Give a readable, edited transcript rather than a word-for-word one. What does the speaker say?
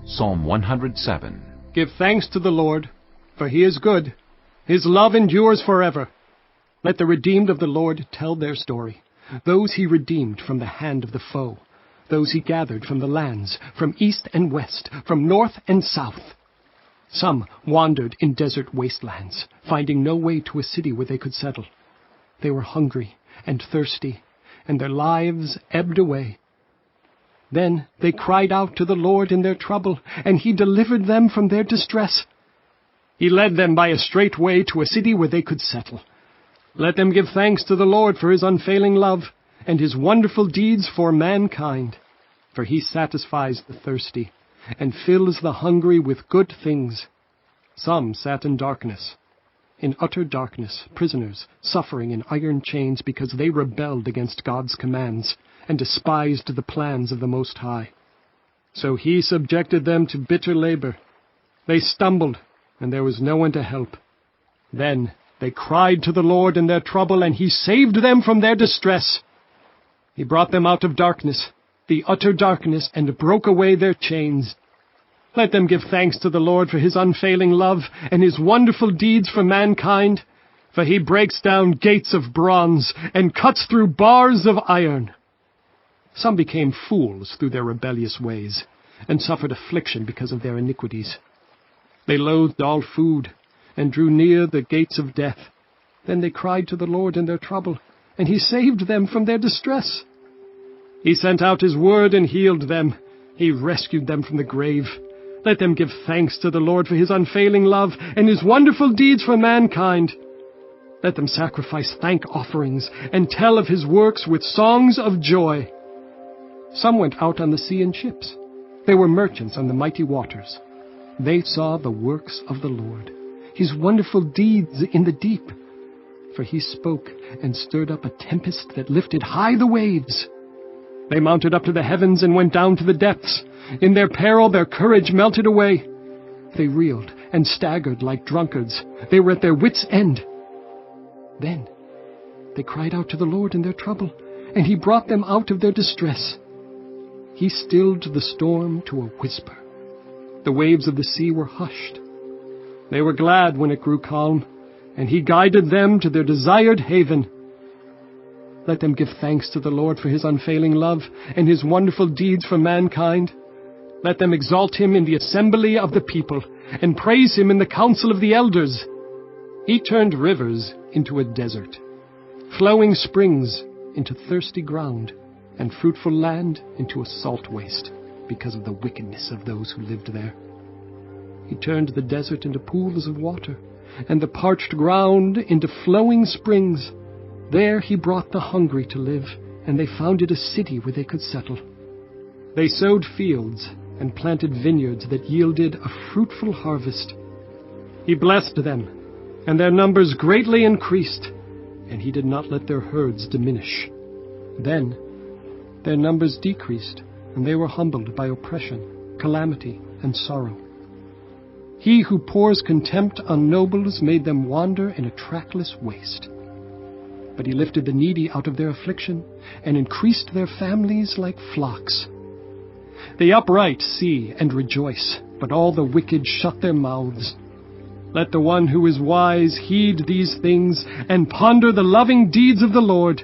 Psalm 107. Give thanks to the Lord, for he is good. His love endures forever. Let the redeemed of the Lord tell their story, those he redeemed from the hand of the foe, those he gathered from the lands, from east and west, from north and south. Some wandered in desert wastelands, finding no way to a city where they could settle. They were hungry and thirsty, and their lives ebbed away. Then they cried out to the Lord in their trouble, and he delivered them from their distress. He led them by a straight way to a city where they could settle. Let them give thanks to the Lord for his unfailing love, and his wonderful deeds for mankind. For he satisfies the thirsty, and fills the hungry with good things. Some sat in darkness, in utter darkness, prisoners, suffering in iron chains because they rebelled against God's commands, and despised the plans of the Most High. So he subjected them to bitter labor. They stumbled, and there was no one to help. Then they cried to the Lord in their trouble, and he saved them from their distress. He brought them out of darkness, the utter darkness, and broke away their chains. Let them give thanks to the Lord for his unfailing love, and his wonderful deeds for mankind. For he breaks down gates of bronze, and cuts through bars of iron. Some became fools through their rebellious ways, and suffered affliction because of their iniquities. They loathed all food, and drew near the gates of death. Then they cried to the Lord in their trouble, and he saved them from their distress. He sent out his word and healed them. He rescued them from the grave. Let them give thanks to the Lord for his unfailing love, and his wonderful deeds for mankind. Let them sacrifice thank offerings, and tell of his works with songs of joy. Some went out on the sea in ships. They were merchants on the mighty waters. They saw the works of the Lord, his wonderful deeds in the deep. For he spoke and stirred up a tempest that lifted high the waves. They mounted up to the heavens and went down to the depths. In their peril their courage melted away. They reeled and staggered like drunkards. They were at their wits' end. Then they cried out to the Lord in their trouble, and he brought them out of their distress. He stilled the storm to a whisper. The waves of the sea were hushed. They were glad when it grew calm, and he guided them to their desired haven. Let them give thanks to the Lord for his unfailing love, and his wonderful deeds for mankind. Let them exalt him in the assembly of the people, and praise him in the council of the elders. He turned rivers into a desert, flowing springs into thirsty ground, and fruitful land into a salt waste, because of the wickedness of those who lived there. He turned the desert into pools of water, and the parched ground into flowing springs. There he brought the hungry to live, and they founded a city where they could settle. They sowed fields and planted vineyards that yielded a fruitful harvest. He blessed them, and their numbers greatly increased, and he did not let their herds diminish. Then their numbers decreased, and they were humbled by oppression, calamity, and sorrow. He who pours contempt on nobles made them wander in a trackless waste. But he lifted the needy out of their affliction, and increased their families like flocks. The upright see and rejoice, but all the wicked shut their mouths. Let the one who is wise heed these things, and ponder the loving deeds of the Lord.